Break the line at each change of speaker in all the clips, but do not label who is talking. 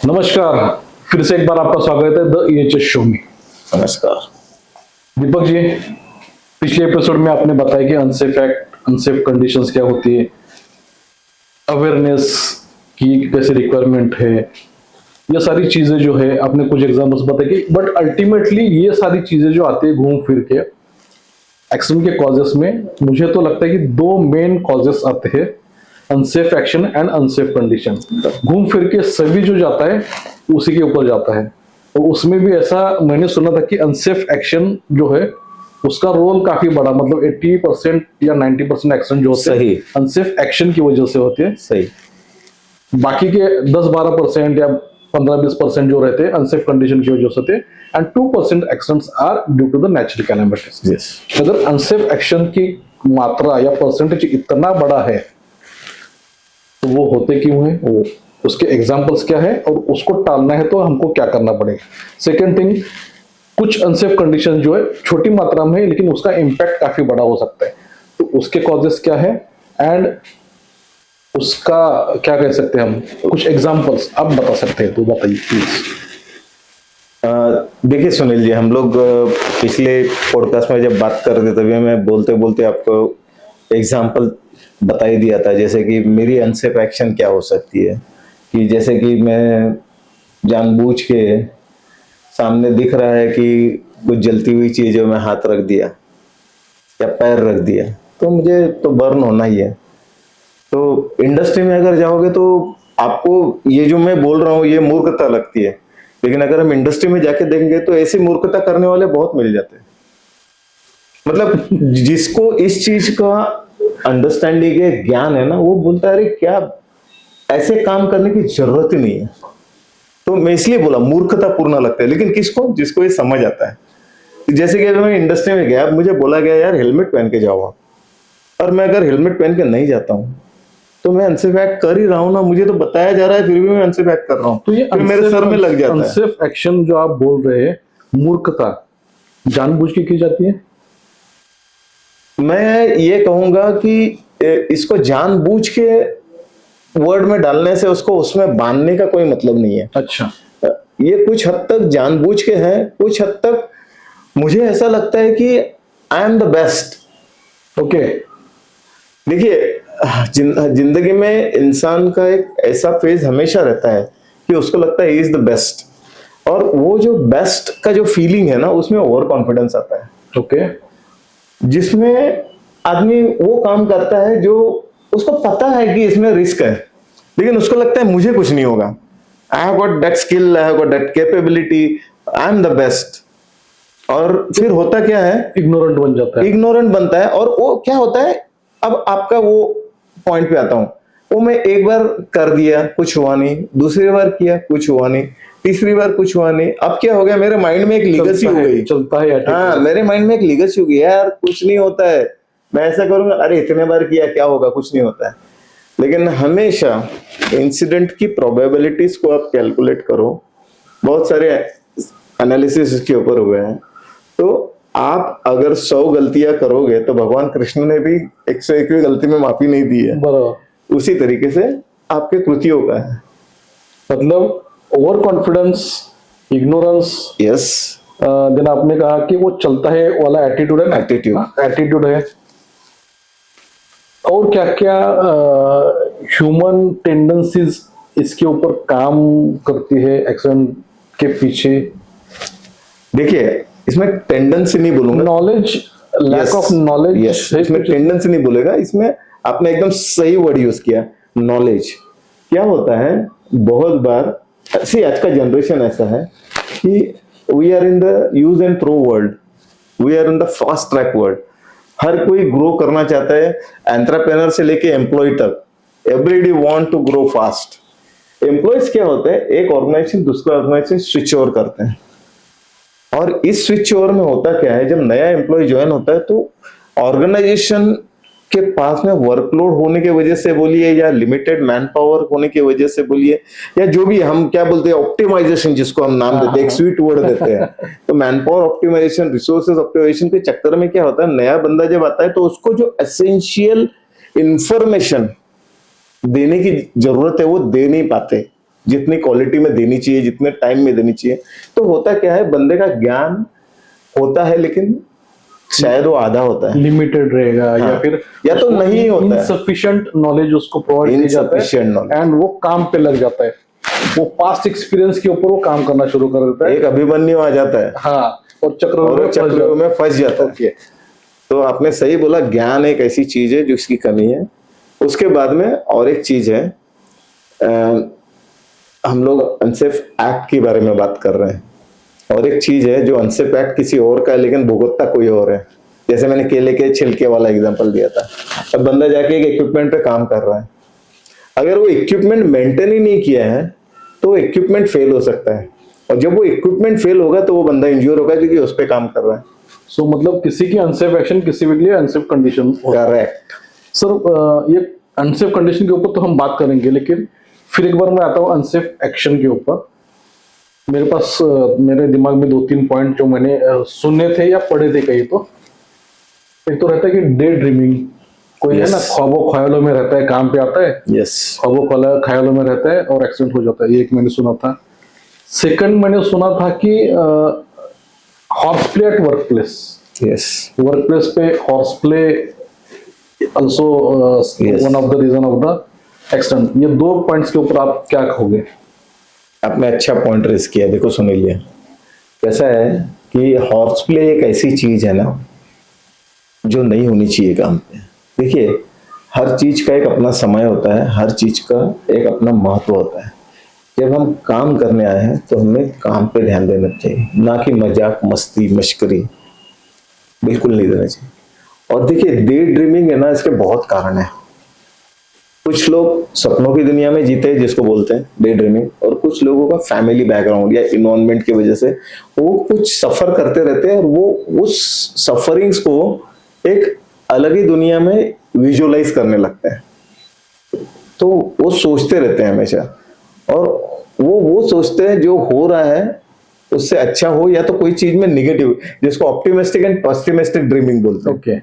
नमस्कार, फिर से एक बार आपका स्वागत है द ईएचएस शो में।
नमस्कार
दीपक जी, पिछले एपिसोड में आपने बताया कि अनसेफ एक्ट, अनसेफ कंडीशंस क्या होती है, अवेयरनेस की कैसे रिक्वायरमेंट है, ये सारी चीजें जो है आपने कुछ एग्जांपल्स बताए कि बट अल्टीमेटली ये सारी चीजें जो आती है घूम फिर के एक्शन के कॉजेस में, मुझे तो लगता है कि दो मेन कॉजेस आते हैं, unsafe action and unsafe condition. घूम फिर के सभी जो जाता है उसी के ऊपर जाता है। और उसमें भी ऐसा मैंने सुना था कि अनसेफ एक्शन जो है उसका रोल काफी बड़ा, मतलब 80% या 90% एक्शन जो होते हैं अनसेफ एक्शन की वजह से होते हैं।
सही।
बाकी के 10-12% या 15-20% जो रहते हैं अनसेफ कंडीशन की वजह से होते हैं, and 2% actions are due to the natural calamities. अगर अनसेफ एक्शन की मात्रा या परसेंटेज इतना बड़ा है तो वो होते क्यों है, वो उसके एग्जांपल्स क्या है और उसको टालना है तो हमको क्या करना पड़ेगा। सेकंड थिंग, कुछ अनसेफ कंडीशन जो है छोटी मात्रा में है लेकिन उसका इम्पैक्ट काफी बड़ा हो सकता है, तो उसके कॉजेस क्या है एंड उसका क्या कह सकते हैं हम, कुछ एग्जांपल्स आप बता सकते हैं तो बताइए प्लीज।
देखिए सुनील जी, हम लोग पिछले पॉडकास्ट में जब बात कर रहे थे तभी मैं बोलते बोलते आपको एग्जांपल बता ही दिया था, जैसे कि मेरी अनसेफ एक्शन क्या हो सकती है। कि जैसे कि मैं जानबूझ के सामने दिख रहा है कि कुछ जलती हुई चीज़ों में हाथ रख दिया या पैर रख दिया तो मुझे तो बर्न होना ही है। तो इंडस्ट्री में अगर जाओगे तो आपको ये जो मैं बोल रहा हूँ ये मूर्खता लगती है, लेकिन अगर हम इंडस्ट्री में जाके देखेंगे तो ऐसी मूर्खता करने वाले बहुत मिल जाते हैं। मतलब जिसको इस चीज का अंडरस्टैंडिंग है, ज्ञान है ना, वो बोलता है अरे क्या ऐसे काम करने की जरूरत ही नहीं है। तो मैं इसलिए बोला मूर्खता पूर्ण लगता है, लेकिन किसको, जिसको ये समझ आता है। जैसे कि मैं इंडस्ट्री में गया, मुझे बोला गया यार हेलमेट पहन के जाओ आप, और मैं अगर हेलमेट पहन के नहीं जाता हूँ तो मैं अनसेफ एक्ट कर ही रहा हूँ ना, मुझे तो बताया जा रहा है फिर भी मैं अनसेफ एक्ट कर रहा हूँ, तो ये मेरे सर में लग जाता है।
अनसेफ एक्शन जो आप बोल रहे हैं, मूर्खता जानबूझ के की जाती है?
मैं ये कहूंगा कि इसको जानबूझ के वर्ड में डालने से उसको उसमें बांधने का कोई मतलब नहीं है।
अच्छा,
ये कुछ हद तक जानबूझ के है, कुछ हद तक मुझे ऐसा लगता है कि I am the best.
Okay,
देखिए जिंदगी में इंसान का एक ऐसा फेज हमेशा रहता है कि उसको लगता है ही इज द बेस्ट, और वो जो बेस्ट का जो फीलिंग है ना उसमें ओवर कॉन्फिडेंस आता है।
ओके,
जिसमें आदमी वो काम करता है जो उसको पता है कि इसमें रिस्क है, लेकिन उसको लगता है मुझे कुछ नहीं होगा, I have got that skill, I have got that capability, I am the best. और फिर होता क्या है,
इग्नोरेंट बन जाता है,
इग्नोरेंट बनता है। और वो क्या होता है, अब आपका वो पॉइंट पे आता हूं, वो मैं एक बार कर दिया कुछ हुआ नहीं, दूसरी बार किया कुछ हुआ नहीं, तीसरी बार कुछ हुआ नहीं, अब क्या हो गया मेरे माइंड में एक लीगेसी हो गई,
चलता है।
हाँ मेरे माइंड में एक लीगेसी हो गई, यार कुछ नहीं होता है, मैं ऐसा करूंगा, अरे इतने बार किया क्या होगा, कुछ नहीं होता है। लेकिन हमेशा इंसिडेंट की प्रोबेबिलिटीज को आप कैलकुलेट करो, बहुत सारे एनालिसिस इसके ऊपर हुए हैं। तो आप अगर 100 गलतियां करोगे तो भगवान कृष्ण ने भी 101वीं गलती में माफी नहीं दी है,
बराबर
उसी तरीके से आपके कृतियों का है।
मतलब over confidence, ignorance,
yes,
then आपने कहा कि वो चलता है वाला एटीट्यूड है, एटीट्यूड है, और क्या क्या ह्यूमन टेंडेंसीज इसके ऊपर काम करती है एक्शन के पीछे।
देखिए इसमें टेंडेंसी नहीं बोलूंगा,
नॉलेज, लैक ऑफ नॉलेज,
इसमें टेंडेंसी नहीं बोलेगा, इसमें आपने एकदम सही वर्ड यूज किया, नॉलेज। क्या होता है बहुत बार, सी आज का जनरेशन ऐसा है कि we are in the use and throw world, we are in the fast track world. हर कोई ग्रो करना चाहता है, एंटरप्रेन्योर से लेके एम्प्लॉय तक, everybody want to grow fast. Employees क्या होते हैं, एक ऑर्गेनाइजेशन दूसरा ऑर्गेनाइजेशन स्विच ओवर करते हैं, और इस स्विच ओवर में होता क्या है, जब नया एम्प्लॉय ज्वाइन होता है तो ऑर्गेनाइजेशन के पास में वर्कलोड होने की वजह से बोलिए, या लिमिटेड मैन पावर होने की वजह से बोलिए, या जो भी हम क्या बोलते हैं ऑप्टिमाइजेशन, जिसको हम नाम देते हैं, एक स्वीट वर्ड देते हैं। तो man power optimisation, resources optimisation के चक्कर में क्या होता है, नया बंदा जब आता है तो उसको जो एसेंशियल इंफॉर्मेशन देने की जरूरत है वो दे नहीं पाते। जितनी क्वालिटी में देनी चाहिए, जितने टाइम में देनी चाहिए। तो होता क्या है, बंदे का ज्ञान होता है लेकिन शायद वो आधा होता है,
लिमिटेड रहेगा,
हाँ,
या फिर
या तो नहीं होता है,
इनसफिशिएंट नॉलेज उसको प्रोवाइड किया जाता
Insufficient
है
knowledge।
एंड वो काम पे लग जाता है, वो पास्ट एक्सपीरियंस के ऊपर वो काम करना शुरू कर देता है।
एक अभिमन्यु आ जाता है
हाँ, और
और
चक्रव्यूह
वो चक्रव्यूह में फंस जाता है।
ओके,
तो आपने सही बोला, ज्ञान एक ऐसी चीज है जिसकी कमी है। उसके बाद में और एक चीज है, हम लोग अनसेफ एक्ट के बारे में बात कर रहे हैं, और एक चीज है जो अनसेफ एक्ट किसी और का है लेकिन भुगतता कोई और है। जैसे मैंने केले के छिलके वाला एग्जांपल दिया था। अब बंदा जाके एक इक्विपमेंट पे काम कर रहा है, अगर वो इक्विपमेंट मेंटेन ही नहीं किया है तो इक्विपमेंट फेल हो सकता है, और जब वो इक्विपमेंट फेल होगा तो वो बंदा इंज्योर होगा क्योंकि उस पर काम कर रहा है।
सो मतलब किसी की अनसेफ एक्शन किसी के लिए अनसेफ कंडीशन।
करेक्ट।
सर, ये अनसेफ कंडीशन के ऊपर तो हम बात करेंगे, लेकिन फिर एक बार मैं आता हूँ अनसेफ एक्शन के ऊपर। मेरे पास मेरे दिमाग में 2-3 पॉइंट जो मैंने सुने थे या पढ़े थे कहीं, तो एक तो रहता है कि डे ड्रीमिंग, कोई है ना,
Yes।
ख्वाबों ख्यालों में रहता है, काम पे आता है,
यस।
ख्वाबों ख्यालों में रहता है और एक्सीडेंट हो जाता है, ये एक मैंने सुना था। सेकंड मैंने सुना था कि horse play at work place,
yes.
Work place पे horse play also
Yes।
One of the reason of the accident. ये 2 पॉइंट्स के ऊपर आप क्या कहोगे?
आपने अच्छा पॉइंट रेस किया। देखो सुनील, कैसा है कि हॉर्स प्ले एक ऐसी चीज है ना जो नहीं होनी चाहिए काम पे। देखिए, हर चीज का एक अपना समय होता है, हर चीज का एक अपना महत्व होता है। जब हम काम करने आए हैं तो हमें काम पे ध्यान देना चाहिए, ना कि मजाक मस्ती मश्करी, बिल्कुल नहीं देना चाहिए। और देखिए, डे ड्रीमिंग है ना, इसके बहुत कारण है। कुछ लोग सपनों की दुनिया में जीते हैं जिसको बोलते हैं डे ड्रीमिंग, और कुछ लोगों का फैमिली बैकग्राउंड या इन्वायरमेंट की वजह से वो कुछ सफर करते रहते हैं और वो उस सफरिंग्स को एक अलग ही दुनिया में विजुअलाइज करने लगते हैं। तो वो सोचते रहते हैं हमेशा, और वो सोचते हैं जो हो रहा है उससे अच्छा हो, या तो कोई चीज में निगेटिव, जिसको ऑप्टिमिस्टिक एंड पेसिमिस्टिक ड्रीमिंग बोलते हैं।
ओके,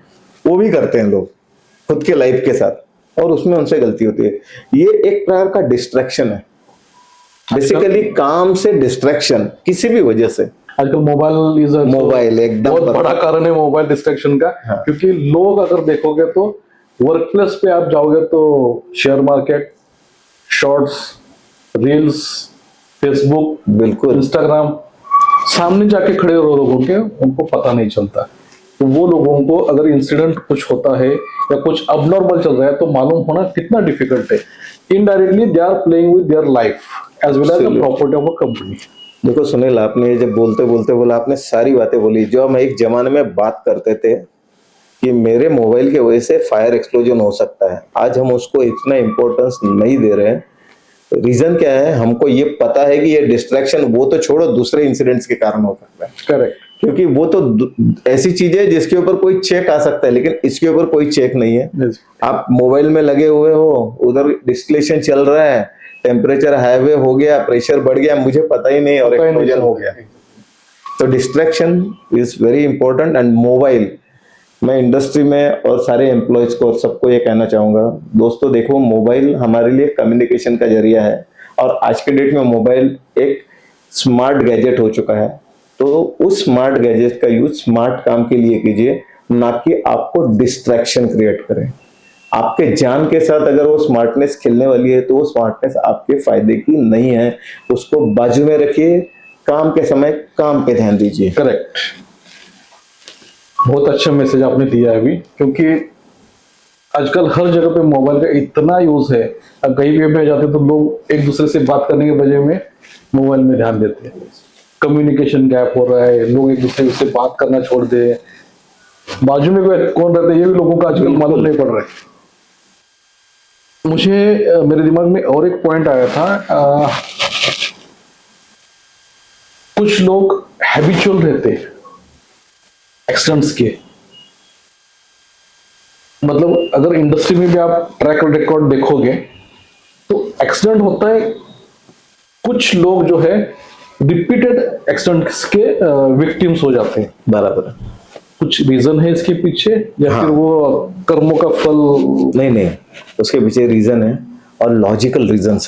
वो भी करते हैं लोग खुद के लाइफ के साथ, और उसमें उनसे गलती होती है। ये एक प्रकार का डिस्ट्रैक्शन है, बेसिकली काम से डिस्ट्रैक्शन किसी भी वजह से।
आजकल मोबाइल इज
मोबाइल एकदम
बहुत बड़ा कारण है मोबाइल डिस्ट्रैक्शन का।
हाँ।
क्योंकि लोग अगर देखोगे तो वर्क प्लेस पे आप जाओगे तो share market, shorts, reels, Facebook,
बिल्कुल
इंस्टाग्राम, सामने जाके खड़े हो लोगों के, उनको पता नहीं चलता। तो वो लोगों को अगर इंसिडेंट कुछ होता है या कुछ अबनॉर्मल चल रहा है तो मालूम होना कितना डिफिकल्ट है। Indirectly they are playing with their life as well as the property of a company.
देखो सुनील, आपने ये जब बोलते बोलते बोला, आपने सारी बातें बोली जो हम एक जमाने में बात करते थे कि मेरे मोबाइल की वजह से फायर एक्सप्लोजन हो सकता है। आज हम उसको इतना इंपॉर्टेंस नहीं दे रहे हैं। रीजन क्या है? हमको ये पता है कि ये डिस्ट्रैक्शन, वो तो छोड़ो, दूसरे इंसिडेंट्स के कारण हो सकता है।
करेक्ट,
क्योंकि वो तो ऐसी चीज है जिसके ऊपर कोई चेक आ सकता है, लेकिन इसके ऊपर कोई चेक नहीं है। आप मोबाइल में लगे हुए हो, उधर डिस्टिलेशन चल रहा है, टेम्परेचर हाईवे हो गया, प्रेशर बढ़ गया, मुझे पता ही नहीं और एक्सप्लोजन हो गया। तो distraction is very important. And mobile, मैं इंडस्ट्री में और सारे एम्प्लॉयज को और सबको ये कहना चाहूंगा, दोस्तों देखो, मोबाइल हमारे लिए कम्युनिकेशन का जरिया है, और आज के डेट में मोबाइल एक स्मार्ट गैजेट हो चुका है। तो उस स्मार्ट गैजेट का यूज स्मार्ट काम के लिए कीजिए, ना कि आपको डिस्ट्रैक्शन क्रिएट करें। आपके जान के साथ अगर वो स्मार्टनेस खेलने वाली है तो वो स्मार्टनेस आपके फायदे की नहीं है, उसको बाजू में रखिए, काम के समय काम पे ध्यान दीजिए।
करेक्ट, बहुत अच्छा मैसेज आपने दिया है अभी, क्योंकि आजकल हर जगह पे मोबाइल का इतना यूज है। अब कहीं भी में जाते तो लोग एक दूसरे से बात करने के बजाय में मोबाइल में ध्यान देते हैं। कम्युनिकेशन गैप हो रहा है, लोग एक दूसरे से बात करना छोड़ दे, बाजू में कोई कौन रहता है ये भी लोगों को आजकल मालूम नहीं पड़ रहा है। मुझे मेरे दिमाग में और एक पॉइंट आया था, कुछ लोग हैबिचुअल रहते हैं एक्सीडेंट्स के। मतलब अगर इंडस्ट्री में भी आप ट्रैक रिकॉर्ड देखोगे तो एक्सीडेंट होता है, कुछ लोग जो है रिपीटेड एक्सीडेंट्स के विक्टिम्स हो जाते हैं।
बराबर है।
कुछ रीजन है इसके पीछे, या
हाँ।
फिर वो कर्मों का फल?
नहीं, उसके पीछे रीजन है और लॉजिकल रीजन है।